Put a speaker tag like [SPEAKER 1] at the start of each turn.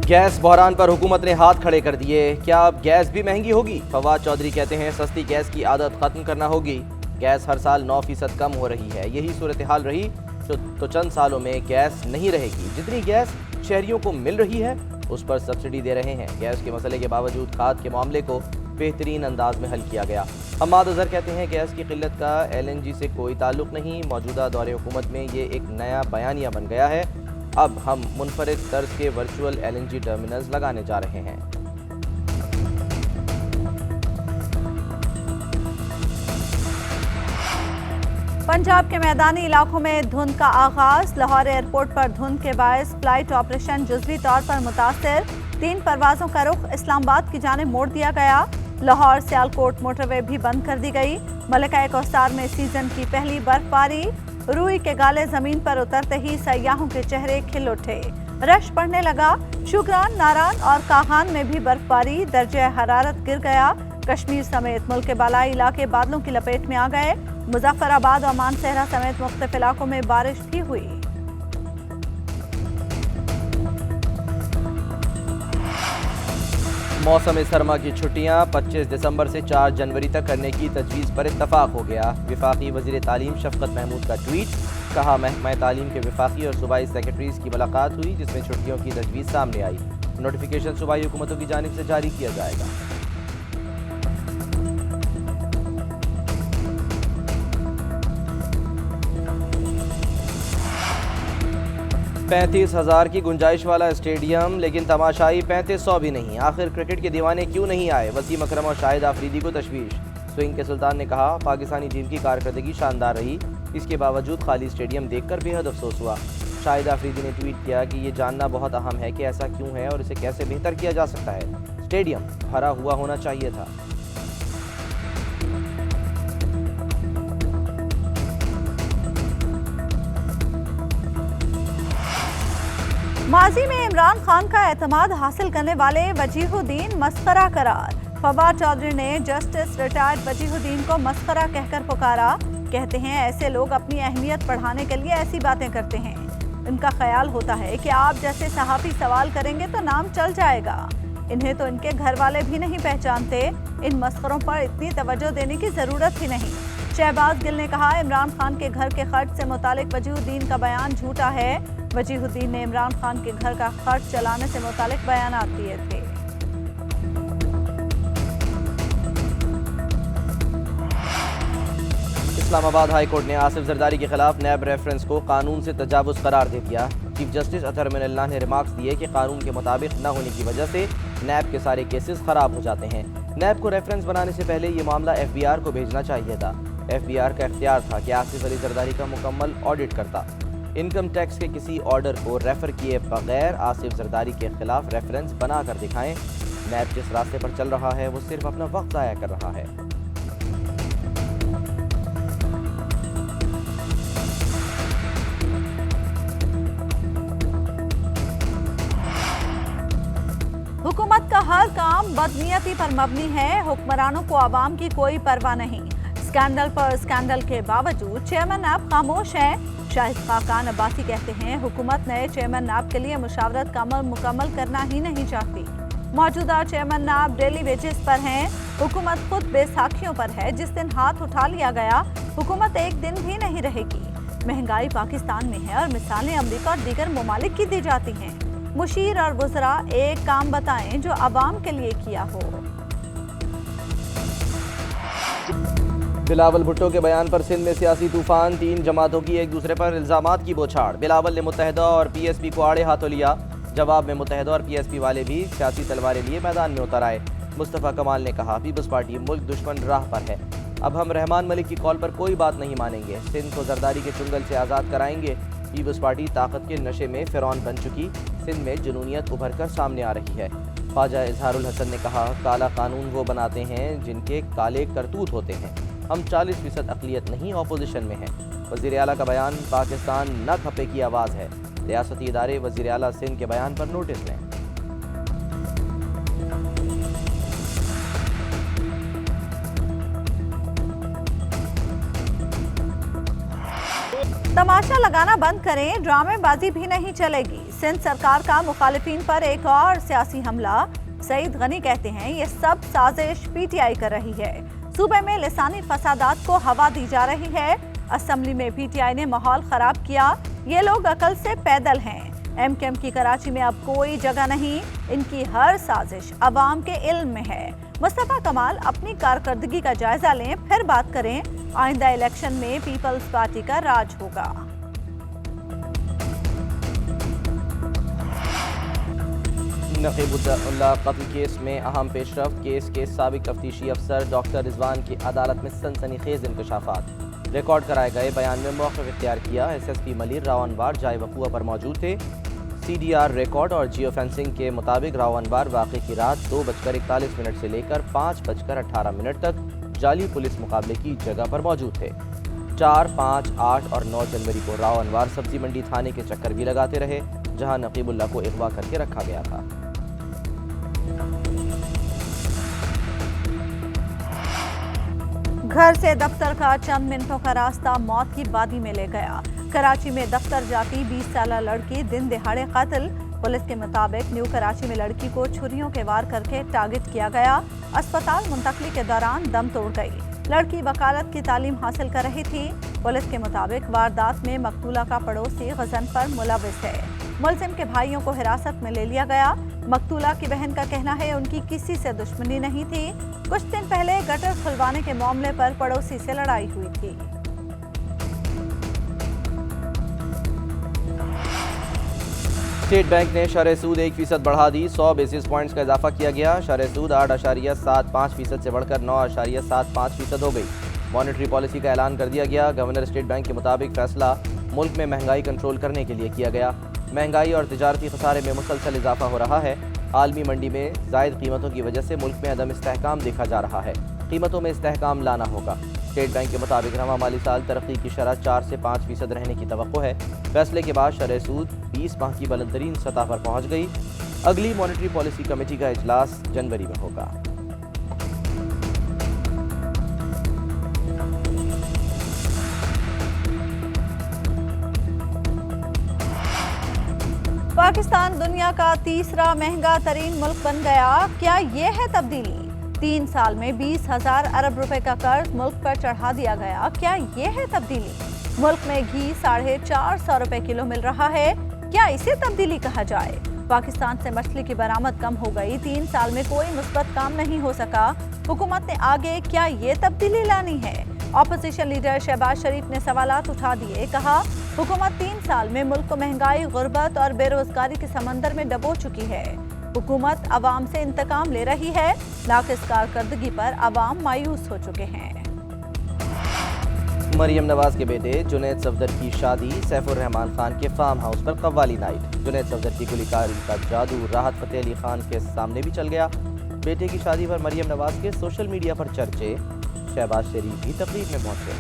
[SPEAKER 1] Gas बहरान पर हुकूमत ने हाथ खड़े कर दिए। क्या अब गैस भी महंगी होगी? फवाद चौधरी कहते हैं सस्ती गैस की आदत खत्म करना होगी। गैस हर साल 9% कम हो रही है। यही सूरत हाल रही तो चंद सालों में गैस नहीं रहेगी। जितनी गैस शहरियों को मिल रही है उस पर सब्सिडी दे रहे हैं। गैस के मसले के बावजूद खाद के मामले को बेहतरीन अंदाज में हल किया गया। हम्माद अजहर कहते हैं गैस की किल्लत का LNG से कोई ताल्लुक नहीं। मौजूदा दौरे हुकूमत में ये एक नया बयानिया बन गया है। अब हम मुनफरिद तर्ज के वर्चुअल LNG टर्मिनल्स लगाने जा रहे हैं।
[SPEAKER 2] पंजाब के मैदानी इलाकों में धुंध का आगाज। लाहौर एयरपोर्ट पर धुंध के बायस फ्लाइट ऑपरेशन जुज़वी तौर पर मुतासिर। 3 परवाज़ों का रुख इस्लामाबाद की जानिब मोड़ दिया गया। लाहौर सियालकोट मोटरवे भी बंद कर दी गई। मलिका कौसार में सीजन की पहली बर्फबारी। रूई के गाले जमीन पर उतरते ही सयाहों के चेहरे खिल उठे। रश पड़ने लगा। शुगरान, नारान और कागान में भी बर्फबारी। दर्जे हरारत गिर गया। कश्मीर समेत मुल्क के बालाई इलाके बादलों की लपेट में आ गए। मुजफ्फराबाद और मानसहरा समेत मुख्तलिफ इलाकों में बारिश भी हुई।
[SPEAKER 1] मौसम सरमा की छुट्टियां 25 दिसंबर से 4 जनवरी तक करने की तजवीज़ पर इत्तफाक हो गया। वफाकी वज़ीर तालीम शफकत महमूद का ट्वीट। कहा महकमा तालीम के वफाकी और सूबाई सेक्रेटरीज़ की मुलाकात हुई जिसमें छुट्टियों की तजवीज़ सामने आई। नोटिफिकेशन सूबाई हुकूमतों की जानिब से जारी किया जाएगा। 35,000 की गुंजाइश वाला स्टेडियम लेकिन तमाशाई 3500 भी नहीं। आखिर क्रिकेट के दीवाने क्यों नहीं आए? वसीम अकरम और शाहिद आफरीदी को तशवीश। स्विंग के सुल्तान ने कहा पाकिस्तानी टीम की कारकर्दगी शानदार रही, इसके बावजूद खाली स्टेडियम देखकर बेहद अफसोस हुआ। शाहिद आफरीदी ने ट्वीट किया कि ये जानना बहुत अहम है कि ऐसा क्यों है और इसे कैसे बेहतर किया जा सकता है। स्टेडियम भरा हुआ होना चाहिए था।
[SPEAKER 2] माजी में इमरान खान का एतमाद हासिल करने वाले वजीहुद्दीन मस्खरा करार। फवाद चौधरी ने जस्टिस रिटायर्ड वजीहुद्दीन को मस्खरा कहकर पुकारा। कहते हैं ऐसे लोग अपनी अहमियत बढ़ाने के लिए ऐसी बातें करते हैं। इनका ख्याल होता है कि आप जैसे सहाफ़ी सवाल करेंगे तो नाम चल जाएगा। इन्हें तो इनके घर वाले भी नहीं पहचानते। इन मस्खरों पर इतनी तवज्जो देने की ज़रूरत ही नहीं। शहबाज गिल ने कहा इमरान खान के घर के खर्च से मुतालिक वजीहुद्दीन का बयान झूठा है। वजीहुद्दीन ने इमरान खान के घर का खर्च चलाने से मुतालिक बयानात दिए थे।
[SPEAKER 1] इस्लामाबाद हाई कोर्ट ने आसिफ जरदारी के खिलाफ नैब रेफरेंस को कानून से तजावुज़ करार दे दिया। चीफ जस्टिस अतहर मिनल्लाह ने रिमार्क्स दिए कि कानून के मुताबिक न होने की वजह से नैब के सारे केसेस खराब हो जाते हैं। नैब को रेफरेंस बनाने से पहले ये मामला FBI को भेजना चाहिए था। FBI का इख्तियार था कि आसिफ अली जरदारी का मुकम्मल ऑडिट करता। इनकम टैक्स के किसी ऑर्डर को रेफर किए बगैर आसिफ जरदारी के खिलाफ रेफरेंस बना कर दिखाएं। नैब जिस रास्ते पर चल रहा है वो सिर्फ अपना वक्त ज़ाया कर रहा है।
[SPEAKER 2] हुकूमत का हर काम बदनीयती पर मबनी है। हुक्मरानों को आवाम की कोई परवाह नहीं। स्कैंडल पर स्कैंडल के बावजूद चेयरमैन नैब खामोश है। शाहिद खाकान अब्बासी कहते हैं हुकूमत नए चेयरमैन नैब के लिए मुशावरत का अमल मुकम्मल करना ही नहीं चाहती। मौजूदा चेयरमैन नैब डेली वेजेस पर हैं। हुकूमत खुद बैसाखियों पर है। जिस दिन हाथ उठा लिया गया हुकूमत एक दिन भी नहीं रहेगी। महंगाई पाकिस्तान में है और मिसालें अमरीका और दीगर ममालिक की दी जाती हैं। मुशीर और वज़रा एक काम बताएं जो आवाम के लिए किया हो।
[SPEAKER 1] बिलावल भुट्टो के बयान पर सिंध में सियासी तूफान। 3 जमातों की एक दूसरे पर इल्जामात की बौछार। बिलावल ने मुत्तहिदा और PSP को आड़े हाथों लिया। जवाब में मुत्तहिदा और PSP वाले भी सियासी तलवारें लिए मैदान में उतर आए। मुस्तफ़ा कमाल ने कहा पीपल्स पार्टी मुल्क दुश्मन राह पर है। अब हम रहमान मलिक की कॉल पर कोई बात नहीं मानेंगे। सिंध को जरदारी के चुंगल से आज़ाद कराएंगे। पीपल्स पार्टी ताकत के नशे में फ़िरौन बन चुकी। सिंध में जुनूनियत उभर कर सामने आ रही है। ख्वाजा इजहारुल हसन ने कहा काला कानून वो बनाते हैं जिनके काले करतूत होते हैं। हम 40% अक़लियत नहीं ऑपोजिशन में हैं। वज़ीर आला का बयान पाकिस्तान न खपे की आवाज़ है। रियासती इदारे वज़ीर आला सिंध के बयान पर नोटिस लें।
[SPEAKER 2] तमाशा लगाना बंद करें, ड्रामेबाजी भी नहीं चलेगी। सिंध सरकार का मुखालिफिन पर एक और सियासी हमला। सईद गनी कहते हैं ये सब साजिश पीटीआई कर रही है। सूबे में लिसानी फसादात को हवा दी जा रही है। असेंबली में पीटीआई ने माहौल खराब किया। ये लोग अकल से पैदल हैं। एमकेएम की कराची में अब कोई जगह नहीं। इनकी हर साजिश अवाम के इल्म में है। मुस्तफा कमाल अपनी कारकर्दगी का जायजा लें, फिर बात करें। आइंदा इलेक्शन में पीपल्स पार्टी का राज होगा।
[SPEAKER 1] नकीबुल्लाह कत्ल केस में अहम पेशरफ्त। केस के साबिक तफ्तीशी अफसर डॉक्टर रिजवान की अदालत में सनसनीखेज इंकशाफात। रिकॉर्ड कराए गए बयान में मौक़िफ़ इख्तियार किया। एसएसपी मलिर राव अनवार जाए वक़ूआ पर मौजूद थे। सीडीआर रिकॉर्ड और जियो फेंसिंग के मुताबिक राव अनवार वाक़े की रात 2:41 से लेकर 5:18 तक जाली पुलिस मुकाबले की जगह पर मौजूद थे। 4, 5, 8 और 9 जनवरी को राव अनवार सब्जी मंडी थाने के चक्कर भी लगाते रहे, जहां नकीबुल्लाह को अगवा करके रखा गया था।
[SPEAKER 2] घर से दफ्तर का चंद मिनटों का रास्ता मौत की वादी में ले गया। कराची में दफ्तर जाती 20 साल लड़की दिन दिहाड़े कत्ल। पुलिस के मुताबिक न्यू कराची में लड़की को छुरियों के वार करके टारगेट किया गया। अस्पताल मुंतकली के दौरान दम तोड़ गई। लड़की वकालत की तालीम हासिल कर रही थी। पुलिस के मुताबिक वारदात में मकतूला का पड़ोसी गजनफर मुलविस है। मुलजिम के भाइयों को हिरासत में ले लिया गया। मकतूला की बहन का कहना है उनकी किसी से दुश्मनी नहीं थी। कुछ दिन पहले गटर खुलवाने के मामले पर पड़ोसी से लड़ाई हुई थी।
[SPEAKER 1] स्टेट बैंक ने शरह सूद 1% बढ़ा दी। 100 बेसिस पॉइंट्स का इजाफा किया गया। शरह सूद 8.75% से बढ़कर 9.75% हो गई। मॉनेटरी पॉलिसी का ऐलान कर दिया गया। गवर्नर स्टेट बैंक के मुताबिक फैसला मुल्क में महंगाई कंट्रोल करने के लिए किया गया। महंगाई और तिजारती खसारे में मुसलसल इजाफा हो रहा है। आलमी मंडी में जायद कीमतों की वजह से मुल्क में अदम इस्तेहकाम देखा जा रहा है। कीमतों में इस्तेहकाम लाना होगा। स्टेट बैंक के मुताबिक रवा माली साल तरक्की की शरह 4 से 5% रहने की तवक्को है। फैसले के बाद शरह सूद 20 माह की बुलंदतरीन सतह पर पहुँच गई। अगली मॉनेटरी पॉलिसी कमेटी का इजलास जनवरी में होगा।
[SPEAKER 2] पाकिस्तान दुनिया का तीसरा महंगा तरीन मुल्क बन गया। क्या ये है तब्दीली? 3 साल में 20,000 अरब रुपए का कर्ज मुल्क पर चढ़ा दिया गया। क्या ये है तब्दीली? मुल्क में घी 450 रुपए किलो मिल रहा है। क्या इसे तब्दीली कहा जाए? पाकिस्तान से मछली की बरामद कम हो गई। 3 साल में कोई मुस्बत काम नहीं हो सका। हुकूमत ने आगे क्या ये तब्दीली लानी है? ऑपोजिशन लीडर शहबाज शरीफ ने सवालात उठा दिए। कहा हुकूमत 3 साल में मुल्क को महंगाई, गुर्बत और बेरोजगारी के समंदर में डबो चुकी है। हुकूमत अवाम से इंतकाम ले रही है। नाकिस कारकर्दगी पर अवाम मायूस हो चुके हैं।
[SPEAKER 1] मरियम नवाज के बेटे जुनैद सफदर की शादी सैफुर रहमान खान के फार्म हाउस पर कव्वाली नाइट। जुनैद सफदर की गुलकारी का जादू राहत फतेह अली खान के सामने भी चल गया। बेटे की शादी पर मरियम नवाज के सोशल मीडिया पर चर्चे। शहबाज शरीफ भी तकरीब में पहुंचे।